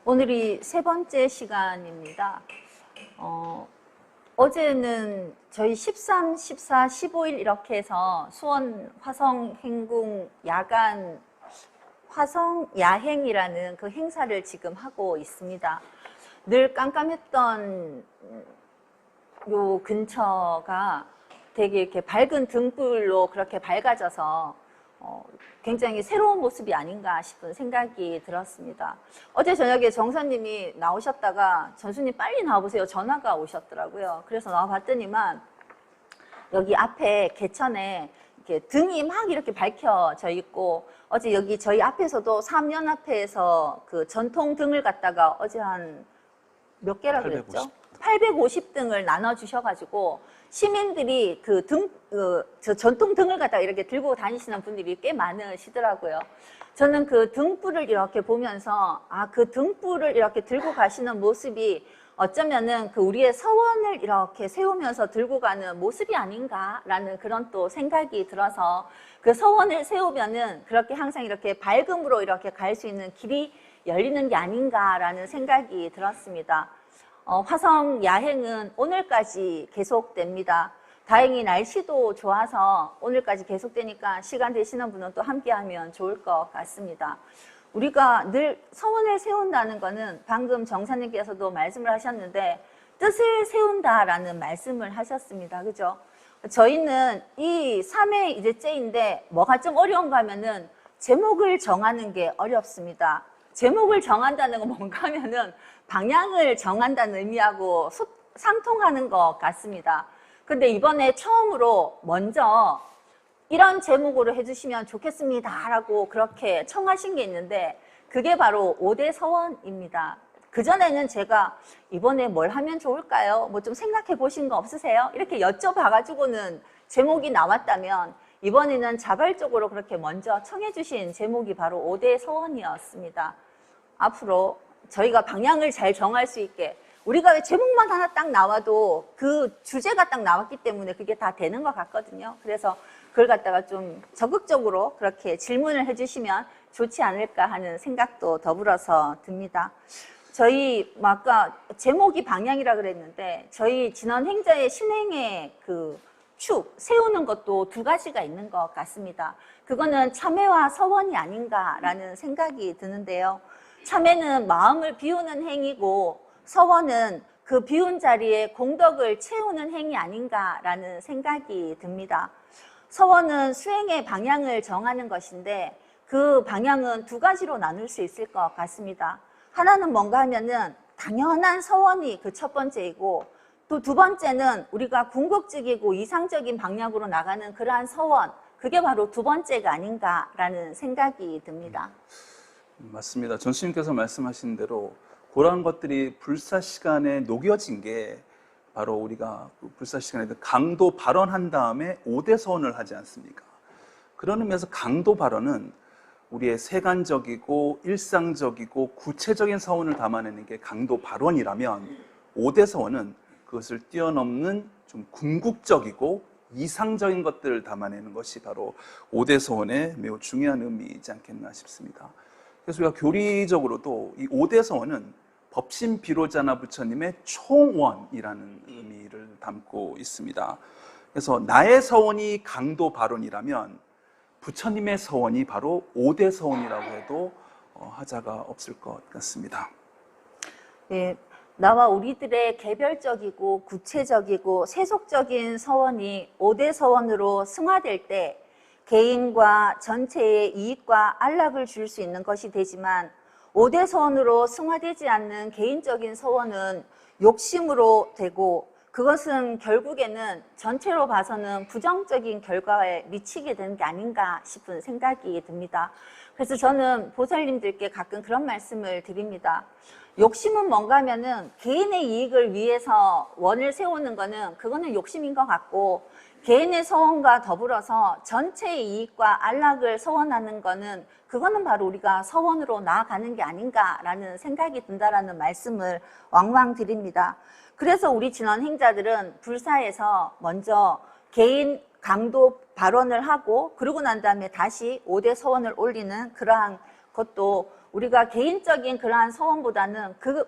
오늘이 세 번째 시간입니다. 어제는 저희 13, 14, 15일 이렇게 해서 수원 화성 행궁 야간 화성 야행이라는 그 행사를 지금 하고 있습니다. 늘 깜깜했던 요 근처가 되게 이렇게 밝은 등불로 그렇게 밝아져서 굉장히 새로운 모습이 아닌가 싶은 생각이 들었습니다. 어제 저녁에 정사님이 나오셨다가 전수님 빨리 나와보세요. 전화가 오셨더라고요. 그래서 나와봤더니만 여기 앞에 개천에 이렇게 등이 막 이렇게 밝혀져 있고, 어제 여기 저희 앞에서도 삼연합회에서 그 전통 등을 갖다가 어제 한 몇 개라 그랬죠? 850등을 나눠주셔가지고 시민들이 저 전통 등을 갖다가 이렇게 들고 다니시는 분들이 꽤 많으시더라고요. 저는 그 등불을 이렇게 보면서 그 등불을 이렇게 들고 가시는 모습이 어쩌면은 그 우리의 서원을 이렇게 세우면서 들고 가는 모습이 아닌가라는 그런 또 생각이 들어서, 그 서원을 세우면은 그렇게 항상 이렇게 밝음으로 이렇게 갈 수 있는 길이 열리는 게 아닌가라는 생각이 들었습니다. 화성 야행은 오늘까지 계속됩니다. 다행히 날씨도 좋아서 오늘까지 계속되니까 시간 되시는 분은 또 함께하면 좋을 것 같습니다. 우리가 늘 서원을 세운다는 거는 방금 정사님께서도 말씀을 하셨는데 뜻을 세운다라는 말씀을 하셨습니다. 그죠? 저희는 이 3회 이제째인데 뭐가 좀 어려운가 하면은 제목을 정하는 게 어렵습니다. 제목을 정한다는 건 뭔가 하면은 방향을 정한다는 의미하고 상통하는 것 같습니다. 근데 이번에 처음으로 먼저 이런 제목으로 해주시면 좋겠습니다 라고 그렇게 청하신 게 있는데, 그게 바로 5대 서원입니다. 그전에는 제가 이번에 뭘 하면 좋을까요? 뭐 좀 생각해 보신 거 없으세요? 이렇게 여쭤봐가지고는 제목이 나왔다면, 이번에는 자발적으로 그렇게 먼저 청해 주신 제목이 바로 5대 서원이었습니다. 앞으로 저희가 방향을 잘 정할 수 있게, 우리가 왜 제목만 하나 딱 나와도 그 주제가 딱 나왔기 때문에 그게 다 되는 것 같거든요. 그래서 그걸 갖다가 좀 적극적으로 그렇게 질문을 해주시면 좋지 않을까 하는 생각도 더불어서 듭니다. 저희 아까 제목이 방향이라 그랬는데, 저희 지난 행자의 신행의 그 축 세우는 것도 두 가지가 있는 것 같습니다. 그거는 참회와 서원이 아닌가라는 생각이 드는데요. 참회는 마음을 비우는 행위고, 서원은 그 비운 자리에 공덕을 채우는 행위 아닌가라는 생각이 듭니다. 서원은 수행의 방향을 정하는 것인데, 그 방향은 두 가지로 나눌 수 있을 것 같습니다. 하나는 뭔가 하면은 당연한 서원이 그 첫 번째이고, 또 두 번째는 우리가 궁극적이고 이상적인 방향으로 나가는 그러한 서원, 그게 바로 두 번째가 아닌가라는 생각이 듭니다. 맞습니다. 전수님께서 말씀하신 대로 그러한 것들이 불사 시간에 녹여진 게 바로 우리가 불사 시간에 강도 발언한 다음에 5대 서원을 하지 않습니까? 그런 의미에서 강도 발언은 우리의 세간적이고 일상적이고 구체적인 서원을 담아내는 게 강도 발언이라면, 5대 서원은 그것을 뛰어넘는 좀 궁극적이고 이상적인 것들을 담아내는 것이 바로 5대 서원의 매우 중요한 의미이지 않겠나 싶습니다. 그래서 우리가 교리적으로도 이 5대 서원은 법신 비로자나 부처님의 총원이라는 의미를 담고 있습니다. 그래서 나의 서원이 강도 발언이라면 부처님의 서원이 바로 5대 서원이라고 해도 하자가 없을 것 같습니다. 네, 나와 우리들의 개별적이고 구체적이고 세속적인 서원이 5대 서원으로 승화될 때 개인과 전체의 이익과 안락을 줄 수 있는 것이 되지만, 5대 서원으로 승화되지 않는 개인적인 서원은 욕심으로 되고, 그것은 결국에는 전체로 봐서는 부정적인 결과에 미치게 되는 게 아닌가 싶은 생각이 듭니다. 그래서 저는 보살님들께 가끔 그런 말씀을 드립니다. 욕심은 뭔가 하면은 개인의 이익을 위해서 원을 세우는 거는 그거는 욕심인 것 같고, 개인의 서원과 더불어서 전체의 이익과 안락을 서원하는 거는 그거는 바로 우리가 서원으로 나아가는 게 아닌가라는 생각이 든다라는 말씀을 왕왕 드립니다. 그래서 우리 진원 행자들은 불사에서 먼저 개인 강도 발언을 하고, 그러고 난 다음에 다시 5대 서원을 올리는 그러한 것도 우리가 개인적인 그러한 소원보다는 그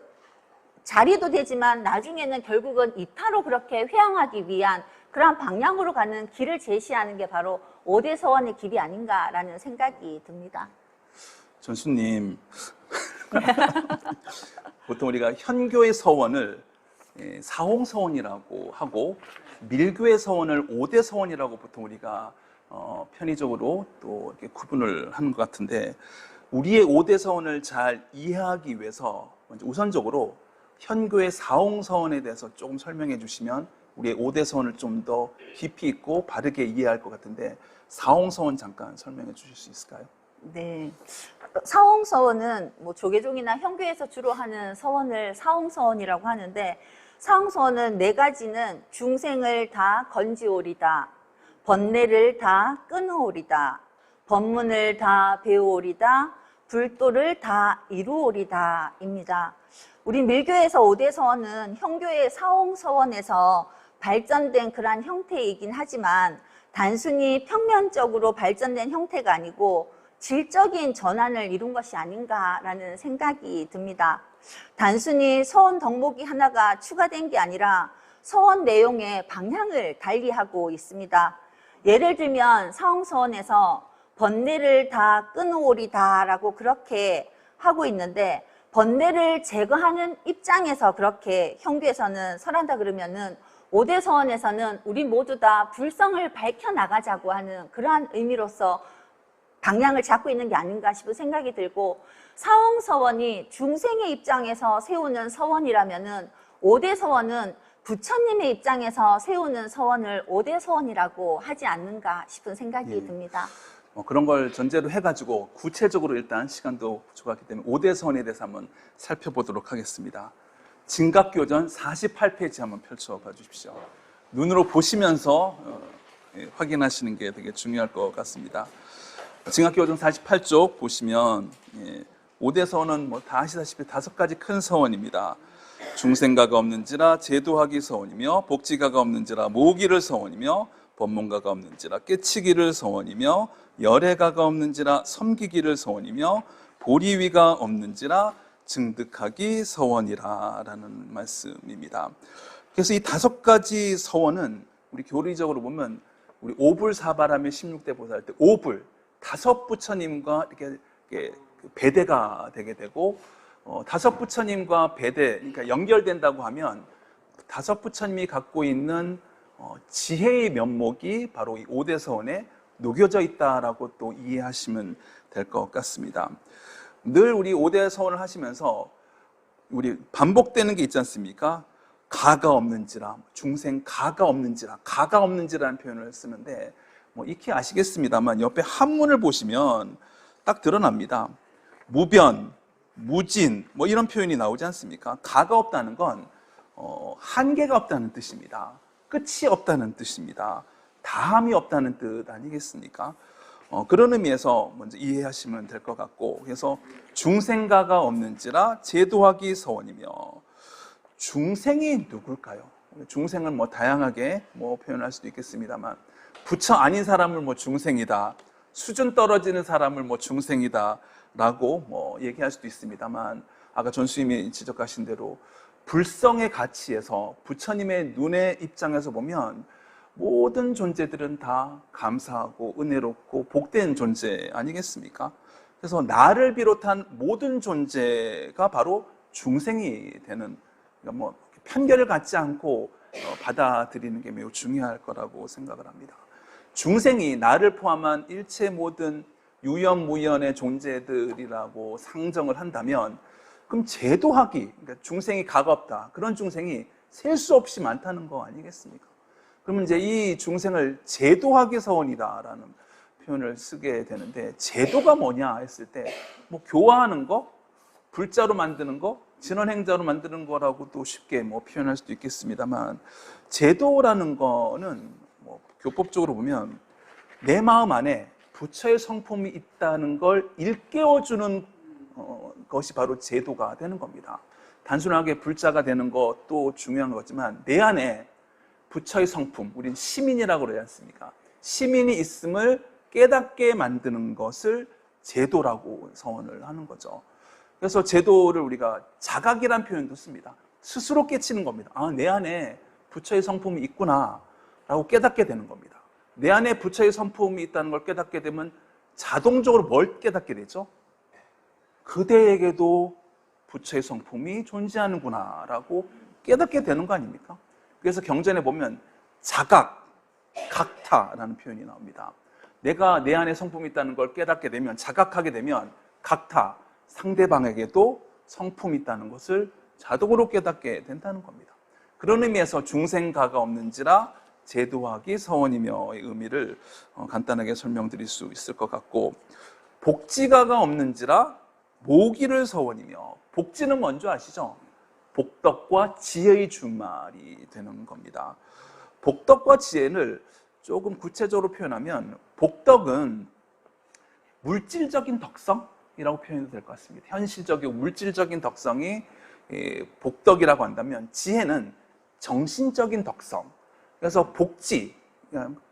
자리도 되지만 나중에는 결국은 이타로 그렇게 회항하기 위한 그러한 방향으로 가는 길을 제시하는 게 바로 5대 서원의 길이 아닌가라는 생각이 듭니다. 전수님, 보통 우리가 현교의 서원을 사홍서원이라고 하고 밀교의 서원을 5대 서원이라고 보통 우리가 편의적으로 또 이렇게 구분을 하는 것 같은데, 우리의 5대 서원을 잘 이해하기 위해서 먼저 우선적으로 현교의 사홍서원에 대해서 조금 설명해 주시면 우리의 5대 서원을 좀 더 깊이 있고 바르게 이해할 것 같은데, 사홍서원 잠깐 설명해 주실 수 있을까요? 네. 사홍서원은 뭐 조계종이나 현교에서 주로 하는 서원을 사홍서원이라고 하는데, 사홍서원은 4가지는 중생을 다 건지오리다, 번뇌를 다 끊으오리다, 법문을 다 배우오리다, 불도를 다 이루오리다 입니다. 우리 밀교에서 5대 서원은 현교의 사홍서원에서 발전된 그러한 형태이긴 하지만 단순히 평면적으로 발전된 형태가 아니고 질적인 전환을 이룬 것이 아닌가라는 생각이 듭니다. 단순히 서원 덕목이 하나가 추가된 게 아니라 서원 내용의 방향을 달리하고 있습니다. 예를 들면 사홍서원에서 번뇌를 다 끊으오리다 라고 그렇게 하고 있는데, 번뇌를 제거하는 입장에서 그렇게 현교에서는 설한다 그러면은 5대 서원에서는 우리 모두 다 불성을 밝혀나가자고 하는 그러한 의미로서 방향을 잡고 있는 게 아닌가 싶은 생각이 들고, 사홍서원이 중생의 입장에서 세우는 서원이라면은 5대 서원은 부처님의 입장에서 세우는 서원을 5대 서원이라고 하지 않는가 싶은 생각이 듭니다. 그런 걸 전제로 해가지고 구체적으로 일단 시간도 부족하기 때문에 5대 서원에 대해서 한번 살펴보도록 하겠습니다. 진각교전 48페이지 한번 펼쳐봐 주십시오. 눈으로 보시면서 확인하시는 게 되게 중요할 것 같습니다. 진각교전 48쪽 보시면 5대 서원은 뭐 다 아시다시피 5가지 큰 서원입니다. 중생가가 없는지라 제도하기 서원이며, 복지가가 없는지라 모기를 서원이며, 법문가가 없는지라 깨치기를 서원이며, 열애가가 없는지라 섬기기를 서원이며, 보리위가 없는지라 증득하기 서원이라 라는 말씀입니다. 그래서 이 5가지 서원은 우리 교리적으로 보면 우리 오불사바람의 16대 보살 때 5불 5부처님과 이렇게 배대가 되게 되고, 5부처님과 배대, 그러니까 연결된다고 하면 5부처님이 갖고 있는 지혜의 면목이 바로 이 5대 서원에 녹여져 있다라고 또 이해하시면 될 것 같습니다. 늘 우리 5대 서원을 하시면서 우리 반복되는 게 있지 않습니까? 가가 없는지라, 중생 가가 없는지라, 가가 없는지라는 표현을 쓰는데, 뭐 익히 아시겠습니다만 옆에 한문을 보시면 딱 드러납니다. 무변, 무진, 뭐 이런 표현이 나오지 않습니까? 가가 없다는 건 한계가 없다는 뜻입니다. 끝이 없다는 뜻입니다. 다함이 없다는 뜻 아니겠습니까? 그런 의미에서 먼저 이해하시면 될 것 같고, 그래서 중생가가 없는지라 제도하기 서원이며, 중생이 누굴까요? 중생은 뭐 다양하게 뭐 표현할 수도 있겠습니다만, 부처 아닌 사람을 뭐 중생이다, 수준 떨어지는 사람을 뭐 중생이다 라고 뭐 얘기할 수도 있습니다만, 아까 전수님이 지적하신 대로 불성의 가치에서 부처님의 눈의 입장에서 보면 모든 존재들은 다 감사하고 은혜롭고 복된 존재 아니겠습니까? 그래서 나를 비롯한 모든 존재가 바로 중생이 되는, 그러니까 뭐 편견을 갖지 않고 받아들이는 게 매우 중요할 거라고 생각을 합니다. 중생이 나를 포함한 일체 모든 유연무연의 존재들이라고 상정을 한다면, 그럼 제도하기, 그러니까 중생이 가가 없다, 그런 중생이 셀 수 없이 많다는 거 아니겠습니까? 그러면 이제 이 중생을 제도하기 서원이다라는 표현을 쓰게 되는데, 제도가 뭐냐 했을 때 뭐 교화하는 거, 불자로 만드는 거, 진원행자로 만드는 거라고도 쉽게 뭐 표현할 수도 있겠습니다만, 제도라는 거는 뭐 교법적으로 보면 내 마음 안에 부처의 성품이 있다는 걸 일깨워주는 것이 바로 제도가 되는 겁니다. 단순하게 불자가 되는 것도 중요한 거지만, 내 안에 부처의 성품, 우린 시민이라고 그러지 않습니까? 시민이 있음을 깨닫게 만드는 것을 제도라고 서원을 하는 거죠. 그래서 제도를 우리가 자각이란 표현도 씁니다. 스스로 깨치는 겁니다. 아, 내 안에 부처의 성품이 있구나 라고 깨닫게 되는 겁니다. 내 안에 부처의 성품이 있다는 걸 깨닫게 되면 자동적으로 뭘 깨닫게 되죠? 그대에게도 부처의 성품이 존재하는구나 라고 깨닫게 되는 거 아닙니까? 그래서 경전에 보면 자각, 각타라는 표현이 나옵니다. 내가 내 안에 성품이 있다는 걸 깨닫게 되면, 자각하게 되면 각타, 상대방에게도 성품이 있다는 것을 자동으로 깨닫게 된다는 겁니다. 그런 의미에서 중생가가 없는지라 제도하기 서원이며의 의미를 간단하게 설명드릴 수 있을 것 같고, 복지가가 없는지라 모기를 서원이며, 복지는 뭔지 아시죠? 복덕과 지혜의 준말이 되는 겁니다. 복덕과 지혜를 조금 구체적으로 표현하면, 복덕은 물질적인 덕성이라고 표현해도 될 것 같습니다. 현실적이고 물질적인 덕성이 복덕이라고 한다면, 지혜는 정신적인 덕성. 그래서 복지,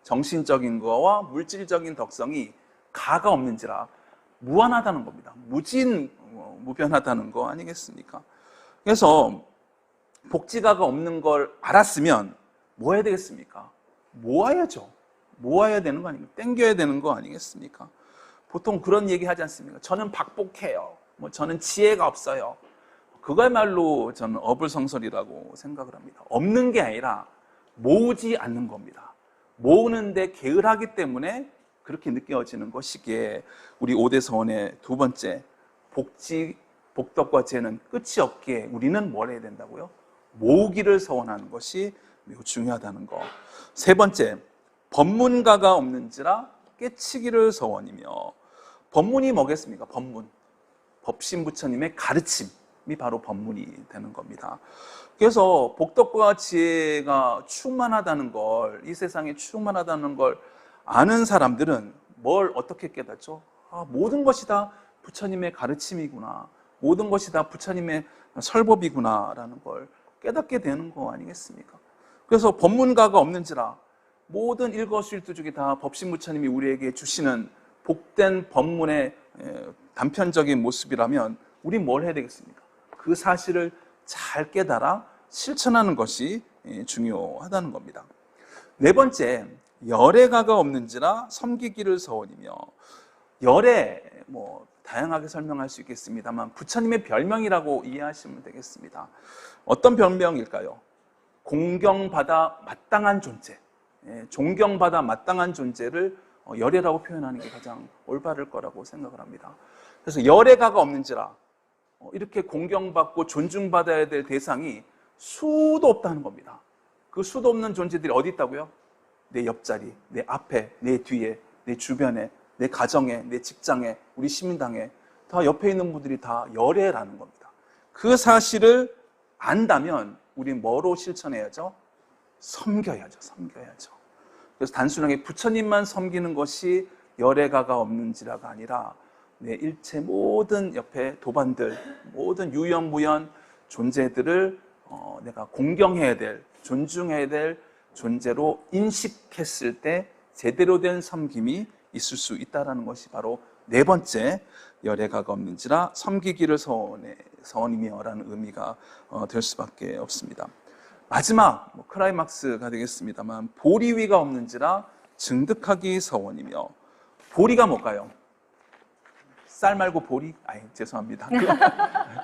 정신적인 거와 물질적인 덕성이 가가 없는지라 무한하다는 겁니다. 무변하다는 거 아니겠습니까? 그래서 복지가가 없는 걸 알았으면 뭐 해야 되겠습니까? 모아야죠. 모아야 되는 거 아닙니까? 땡겨야 되는 거 아니겠습니까? 보통 그런 얘기 하지 않습니까? 저는 박복해요. 저는 지혜가 없어요. 그거야말로 저는 어불성설이라고 생각을 합니다. 없는 게 아니라 모으지 않는 겁니다. 모으는데 게을하기 때문에 그렇게 느껴지는 것이기에 우리 오대서원의 두 번째, 복덕과 지혜는 끝이 없기에 우리는 뭘 해야 된다고요? 모으기를 서원하는 것이 매우 중요하다는 거. 세 번째, 법문가가 없는지라 깨치기를 서원이며, 법문이 뭐겠습니까? 법문. 법신부처님의 가르침이 바로 법문이 되는 겁니다. 그래서 복덕과 지혜가 충만하다는 걸, 이 세상에 충만하다는 걸 아는 사람들은 뭘 어떻게 깨닫죠? 아, 모든 것이 다 부처님의 가르침이구나. 모든 것이 다 부처님의 설법이구나 라는 걸 깨닫게 되는 거 아니겠습니까? 그래서 법문가가 없는지라 모든 일거수일투족이 다 법신부처님이 우리에게 주시는 복된 법문의 단편적인 모습이라면 우린 뭘 해야 되겠습니까? 그 사실을 잘 깨달아 실천하는 것이 중요하다는 겁니다. 네 번째, 열애가가 없는지라 섬기기를 서원이며, 열애, 다양하게 설명할 수 있겠습니다만 부처님의 별명이라고 이해하시면 되겠습니다. 어떤 별명일까요? 공경받아 마땅한 존재, 존경받아 마땅한 존재를 열애라고 표현하는 게 가장 올바를 거라고 생각을 합니다. 그래서 열애가가 없는지라 이렇게 공경받고 존중받아야 될 대상이 수도 없다는 겁니다. 그 수도 없는 존재들이 어디 있다고요? 내 옆자리, 내 앞에, 내 뒤에, 내 주변에, 내 가정에, 내 직장에, 우리 시민당에 다 옆에 있는 분들이 다 열애라는 겁니다. 그 사실을 안다면 우린 뭐로 실천해야죠? 섬겨야죠. 그래서 단순하게 부처님만 섬기는 것이 열애가가 없는지라가 아니라 내 일체 모든 옆에 도반들, 모든 유연무연 존재들을 내가 공경해야 될, 존중해야 될 존재로 인식했을 때 제대로 된 섬김이 있을 수 있다는 것이 바로 네 번째, 열애가가 없는지라 섬기기를 서원이며라는 의미가 될 수밖에 없습니다. 마지막 클라이막스가 되겠습니다만, 보리위가 없는지라 증득하기 서원이며, 보리가 뭘까요? 쌀 말고 보리? 죄송합니다.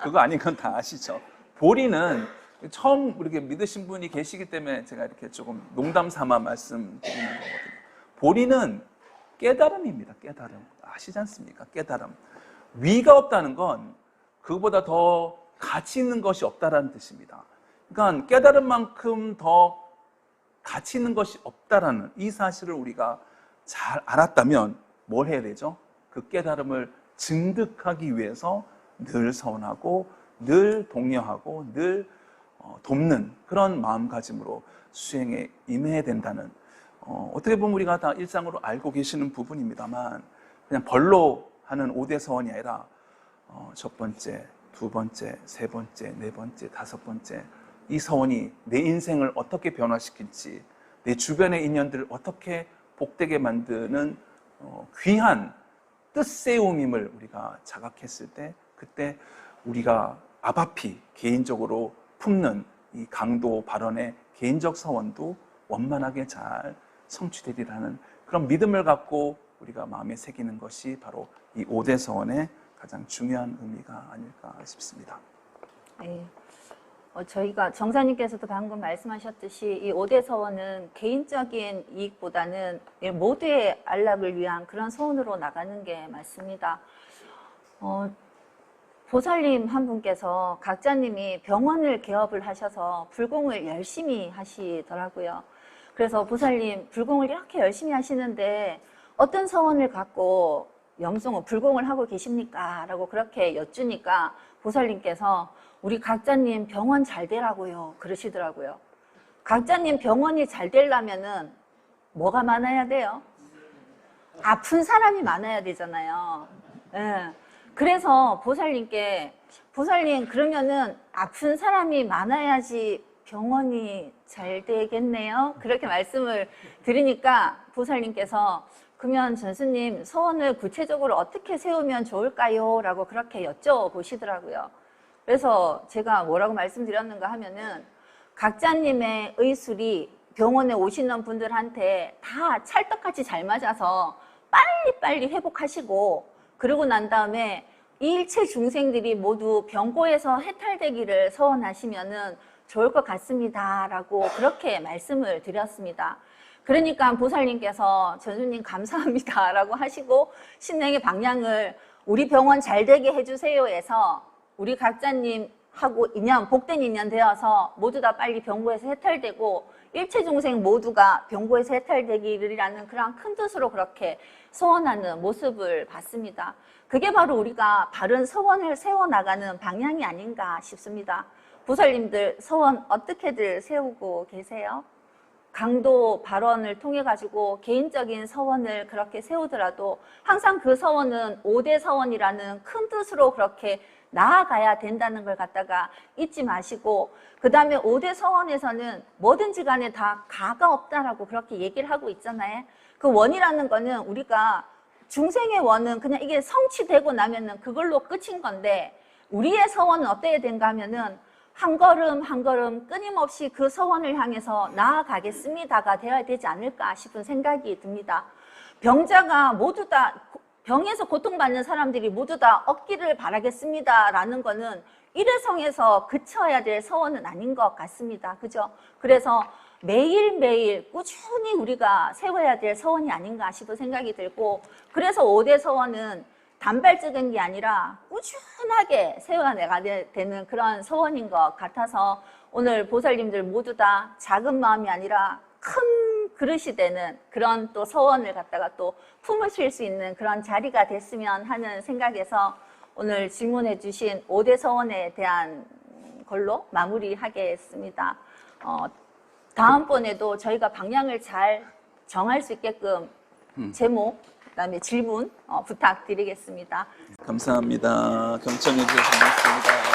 그거 아닌 건 다 아시죠? 보리는 처음 이렇게 믿으신 분이 계시기 때문에 제가 이렇게 조금 농담 삼아 말씀드리는 거거든요. 보리는 깨달음입니다. 깨달음. 아시지 않습니까? 깨달음. 위가 없다는 건 그거보다 더 가치 있는 것이 없다라는 뜻입니다. 그러니까 깨달음만큼 더 가치 있는 것이 없다라는 이 사실을 우리가 잘 알았다면 뭘 해야 되죠? 그 깨달음을 증득하기 위해서 늘 서원하고 늘 독려하고 늘 돕는 그런 마음가짐으로 수행에 임해야 된다는, 어떻게 보면 우리가 다 일상으로 알고 계시는 부분입니다만 그냥 벌로 하는 5대 서원이 아니라 첫 번째, 두 번째, 세 번째, 네 번째, 다섯 번째, 이 서원이 내 인생을 어떻게 변화시킬지, 내 주변의 인연들을 어떻게 복되게 만드는 귀한 뜻세움임을 우리가 자각했을 때, 그때 우리가 아바피 개인적으로 품는 이 강도 발언의 개인적 서원도 원만하게 잘 성취되리라는 그런 믿음을 갖고 우리가 마음에 새기는 것이 바로 이 5대 서원의 가장 중요한 의미가 아닐까 싶습니다. 네. 저희가 정사님께서도 방금 말씀하셨듯이 이 5대 서원은 개인적인 이익보다는 모두의 안락을 위한 그런 서원으로 나가는 게 맞습니다. 보살님 한 분께서 각자님이 병원을 개업을 하셔서 불공을 열심히 하시더라고요. 그래서 보살님 불공을 이렇게 열심히 하시는데 어떤 서원을 갖고 염송을 불공을 하고 계십니까? 라고 그렇게 여쭈니까 보살님께서 우리 각자님 병원 잘 되라고요 그러시더라고요. 각자님 병원이 잘 되려면은 뭐가 많아야 돼요? 아픈 사람이 많아야 되잖아요. 예. 그래서 보살님께 보살님 그러면은 아픈 사람이 많아야지 병원이 잘 되겠네요. 그렇게 말씀을 드리니까 보살님께서 그러면 전수님 서원을 구체적으로 어떻게 세우면 좋을까요? 라고 그렇게 여쭤보시더라고요. 그래서 제가 뭐라고 말씀드렸는가 하면은 각자님의 의술이 병원에 오시는 분들한테 다 찰떡같이 잘 맞아서 빨리빨리 회복하시고 그러고 난 다음에 이 일체 중생들이 모두 병고에서 해탈되기를 서원하시면은 좋을 것 같습니다. 라고 그렇게 말씀을 드렸습니다. 그러니까 보살님께서 전수님 감사합니다. 라고 하시고 신행의 방향을 우리 병원 잘 되게 해주세요 해서 우리 각자님하고 인연, 복된 인연 되어서 모두 다 빨리 병고에서 해탈되고 일체 중생 모두가 병고에서 해탈되기를이라는 그런 큰 뜻으로 그렇게 소원하는 모습을 봤습니다. 그게 바로 우리가 바른 서원을 세워나가는 방향이 아닌가 싶습니다. 보살님들 서원 어떻게들 세우고 계세요? 강도 발언을 통해 가지고 개인적인 서원을 그렇게 세우더라도 항상 그 서원은 5대 서원이라는 큰 뜻으로 그렇게 나아가야 된다는 걸 갖다가 잊지 마시고 그 다음에 5대 서원에서는 뭐든지 간에 다 가가 없다라고 그렇게 얘기를 하고 있잖아요. 그 원이라는 거는 우리가 중생의 원은 그냥 이게 성취되고 나면은 그걸로 끝인 건데 우리의 서원은 어때야 된가 하면은 한 걸음 한 걸음 끊임없이 그 서원을 향해서 나아가겠습니다가 되어야 되지 않을까 싶은 생각이 듭니다. 병자가 모두 다 병에서 고통받는 사람들이 모두 다 얻기를 바라겠습니다라는 거는 일회성에서 그쳐야 될 서원은 아닌 것 같습니다. 그죠? 그래서 매일매일 꾸준히 우리가 세워야 될 서원이 아닌가 싶은 생각이 들고 그래서 5대 서원은 단발적인 게 아니라 꾸준하게 세워내가 되는 그런 서원인 것 같아서 오늘 보살님들 모두 다 작은 마음이 아니라 큰 그릇이 되는 그런 또 서원을 갖다가 또 품으실 수 있는 그런 자리가 됐으면 하는 생각에서 오늘 질문해 주신 5대 서원에 대한 걸로 마무리하겠습니다. 다음번에도 저희가 방향을 잘 정할 수 있게끔 제목, 그다음에 질문 부탁드리겠습니다. 감사합니다. 경청해 주셔서 고맙습니다.